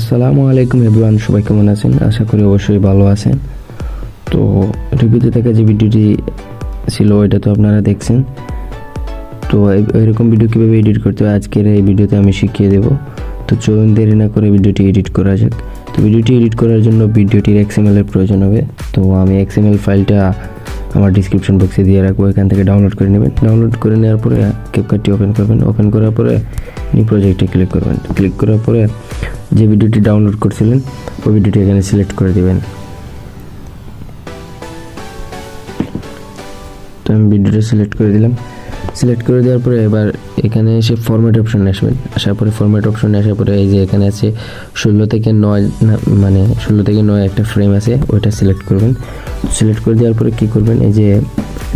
আসসালামু আলাইকুম এভরিওয়ান, সবাই কেমন আছেন? আশা করি অবশ্যই ভালো আছেন। তো রিভিউতে থাকা যে ভিডিওটি ছিল ওইটা তো আপনারা দেখছেন। তো এরকম ভিডিও কীভাবে এডিট করতে হয় আজকের এই ভিডিওতে আমি শিখিয়ে দেব। তো চলুন দেরি না করে ভিডিওটি এডিট করা যাক। তো ভিডিওটি এডিট করার জন্য ভিডিওটির XML এর প্রয়োজন হবে। তো আমি XML ফাইলটা আমার ডিসক্রিপশন বক্সে দিয়ে রাখবো, এখান থেকে ডাউনলোড করে নেবেন। ডাউনলোড করে নেওয়ার পরে ক্যাপকাটটি ওপেন করবেন। ওপেন করার পরে নিউ প্রজেক্টে ক্লিক করবেন। ক্লিক করার পরে যে ভিডিওটি ডাউনলোড করছিলেন ওই ভিডিওটি এখানে সিলেক্ট করে দিবেন। তো আমি ভিডিওটা সিলেক্ট করে দিলাম। সিলেক্ট করে দেওয়ার পরে এবার এখানে এসে ফরম্যাট অপশনে আসবেন। আসার পরে ফরম্যাট অপশনে আসার পরে এই যে এখানে আছে 16 থেকে 9 মানে 16 থেকে 9 একটা ফ্রেম আছে, ওইটা সিলেক্ট করবেন। সিলেক্ট করে দেওয়ার পরে কী করবেন, এই যে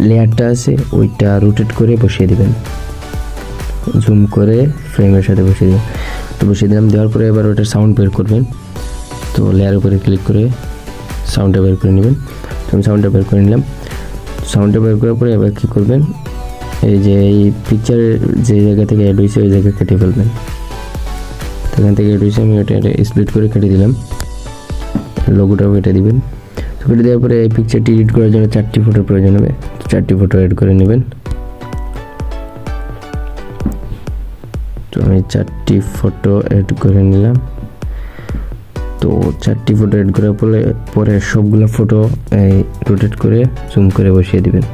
লেয়ারটা আছে ওইটা রোটেট করে বসিয়ে দিবেন, জুম করে ফ্রেমের সাথে বসিয়ে দিবেন। তো বসিয়ে দিলাম। দেওয়ার পরে এবার ওটার সাউন্ড বের করবেন। তো লেয়ার উপরে ক্লিক করে সাউন্ডটা বের করে নেবেন। তো আমি সাউন্ডটা বের করে নিলাম। সাউন্ডটা বের করার পরে এবার কী করবেন, এই যে এই পিকচারের যে জায়গা থেকে অ্যাড হয়েছে ওই জায়গায় কেটে ফেলবেন। তো এখান থেকে অ্যাড হয়েছে আমি ওটা স্প্লিট করে কেটে দিলাম। লোগোটাও কেটে দিবেন। তো কেটে দেওয়ার পরে এই পিকচারটি এডিট করার জন্য 4টি ফটোর প্রয়োজন হবে। 4টি ফটো অ্যাড করে নেবেন। তো আমি 4টি ফটো অ্যাড করে নিলাম। তো 4টি ফটো অ্যাড করার পরে সবগুলো ফটো এই রোটেট করে জুম করে বসিয়ে দিবেন।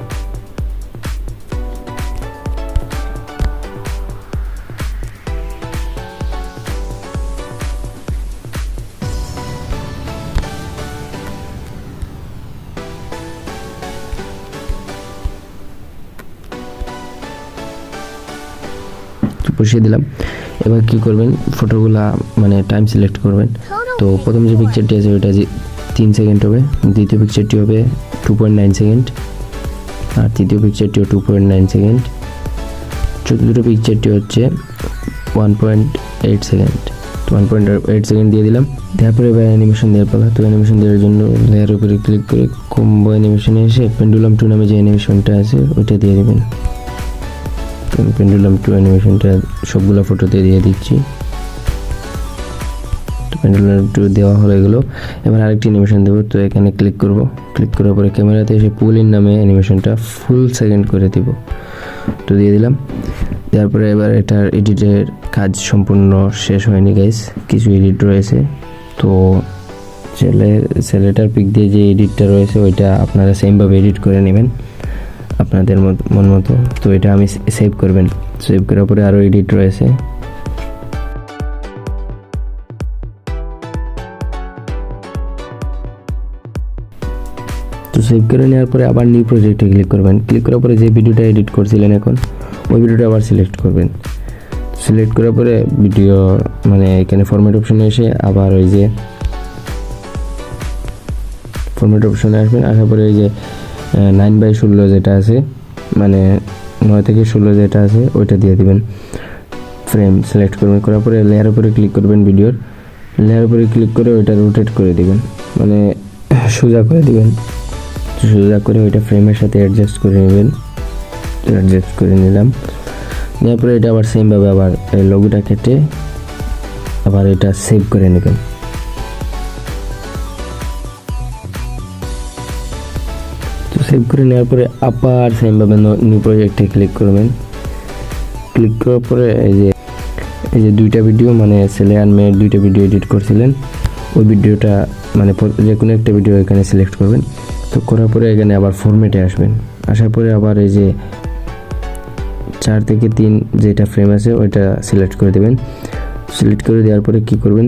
বসিয়ে দিলাম। এবার কি করবেন, ফটোগুলা মানে টাইম সিলেক্ট করবেন। তো প্রথম যে পিকচারটি আছে ওইটা যে 3 সেকেন্ড হবে, দ্বিতীয় পিকচারটি হবে 2.9 সেকেন্ড, আর তৃতীয় পিকচারটিও 2.9 সেকেন্ড, চতুর্থ পিকচারটি হচ্ছে 1.8 সেকেন্ড। তো 1.8 সেকেন্ড দিয়ে দিলাম। তারপরে এবার অ্যানিমেশন দেওয়ার পালা। তো অ্যানিমেশন দেওয়ার জন্য লেয়ার উপরে ক্লিক করে কম্বো অ্যানিমেশনে এসে পেন্ডুলাম 2 নামে যে অ্যানিমেশনটা আছে ওইটা দিয়ে দেবেন। পেন্ডুলাম 2 অ্যানিমেশনটা সবগুলো ফটোতে দিয়ে দিচ্ছি। তো পেন্ডুলাম 2 দেওয়া হয়ে গেল। এবার আরেকটি অ্যানিমেশন দেবো। তো এখানে ক্লিক করব। ক্লিক করার পরে ক্যামেরাতে এসে পুল ইন নামে অ্যানিমেশনটা ফুল সেকেন্ড করে দিব। তো দিয়ে দিলাম। দেওয়ার পরে এবার এটার এডিটের কাজ সম্পূর্ণ শেষ হয়নি গাইস, কিছু এডিট রয়েছে। তো ছেলেটার পিক দিয়ে যে এডিটটা রয়েছে ওইটা আপনারা সেমভাবে এডিট করে নেবেন আপনাদের মন মতো। তো এটা আমি সেভ করবেন। সেভ করার পরে আরও এডিট রয়েছে। তো সেভ করে নেওয়ার পরে আবার নিউ প্রজেক্টে ক্লিক করবেন। ক্লিক করার পরে যে ভিডিওটা এডিট করছিলেন এখন ওই ভিডিওটা আবার সিলেক্ট করবেন। সিলেক্ট করার পরে ভিডিও মানে এখানে ফরম্যাট অপশনে এসে আবার ওই যে ফরম্যাট অপশনে আসবেন। আসার পরে এই যে 9/16 যেটা আছে মানে 9 থেকে 16 যেটা আছে ওইটা দিয়ে দিবেন। ফ্রেম সিলেক্ট করবেন। করার পরে লেয়ার উপরে ক্লিক করবেন, ভিডিওর লেয়ার উপরে ক্লিক করে ওইটা রোটেট করে দিবেন, মানে সোজা করে দিবেন। সোজা করে ওইটা ফ্রেমের সাথে অ্যাডজাস্ট করে নেবেন। অ্যাডজাস্ট করে নিলাম। নেওয়ার পরে এটা আবার সেমভাবে আবার এই লোগোটা কেটে আবার এটা সেভ করে নেবেন। তো সেভ করে নেওয়ার পরে আবার সেমভাবে নিউ প্রজেক্টে ক্লিক করবেন। ক্লিক করার পরে এই যে 2টা ভিডিও মানে ছেলে আর মেয়ের 2টা ভিডিও এডিট করছিলেন ওই ভিডিওটা মানে যে কোনো একটা ভিডিও এখানে সিলেক্ট করবেন। তো করার পরে এখানে আবার ফরম্যাটে আসবেন। আসার পরে আবার এই যে 4 থেকে 3 যেটা ফ্রেম আছে ওইটা সিলেক্ট করে দেবেন। সিলেক্ট করে দেওয়ার পরে কি করবেন,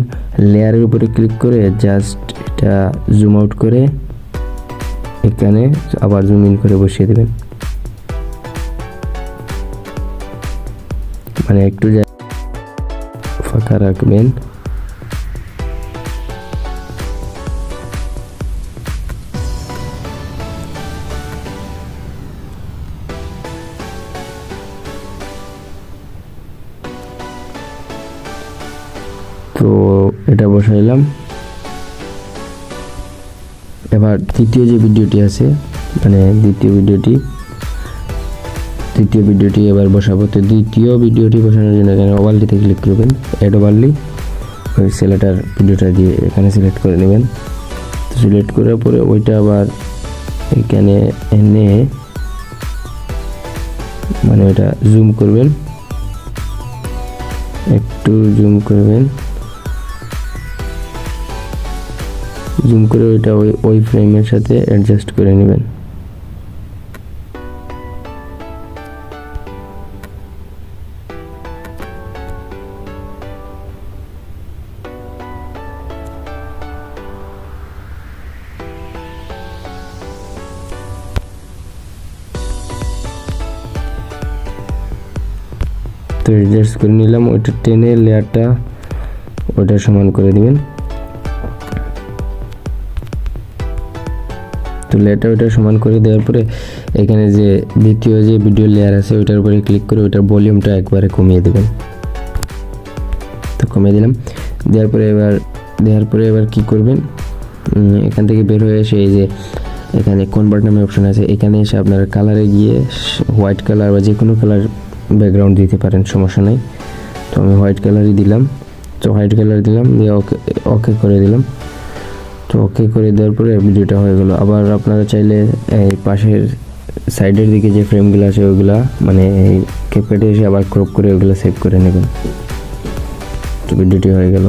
লেয়ারের উপরে ক্লিক করে জাস্ট এটা জুম আউট করে এখানে আবার জুম ইন করে বসিয়ে দেবেন, মানে একটু ফাঁকা রাখবেন। তো এটা বসাইলাম। এবার তৃতীয় যে ভিডিওটি আছে মানে দ্বিতীয় ভিডিওটি এবার বসাবো। তো দ্বিতীয় ভিডিওটি বসানোর জন্য এখানে ওভারলিতে ক্লিক করবেন। অ্যাড ওভারলি ওই সিলেক্টার ভিডিওটা দিয়ে এখানে সিলেক্ট করে নেবেন। তো সিলেক্ট করার পরে ওইটা আবার এখানে এনে মানে ওইটা জুম করবেন, একটু জুম করবেন, জুম করে ওইটা ওই ফ্রেমের সাথে অ্যাডজাস্ট করে নেবেন। তো অ্যাডজাস্ট করে নিলাম, ওইটা টেনে লেয়ারটা ওইটা সমান করে দিবেন। তো লেয়ারটা ওইটা সমান করে দেওয়ার পরে এখানে যে দ্বিতীয় যে ভিডিও লেয়ার আছে ওইটার উপরে ক্লিক করে ওইটার ভলিউমটা একবারে কমিয়ে দেবেন। তো কমিয়ে দিলাম, দেওয়ার পরে এবার কি করবেন, এখান থেকে বের হয়ে এসে এই যে এখানে কনভার্ট নামে অপশন আছে, এখানে এসে আপনারা কালারে গিয়ে হোয়াইট কালার বা যে কোনো কালার ব্যাকগ্রাউন্ড দিতে পারেন, সমস্যা নাই। তো আমি হোয়াইট কালারই দিলাম। তো হোয়াইট কালার দিলাম, দিয়ে ওকে করে দিলাম। তো ওকে করে দেওয়ার পরে ভিডিওটা হয়ে গেল। আবার আপনারা চাইলে এই পাশের সাইডের দিকে যে ফ্রেমগুলো আছে ওইগুলা মানে এই ক্যাপকাটে এসে আবার ক্রপ করে ওইগুলো সেভ করে নেবেন। তো ভিডিওটি হয়ে গেল।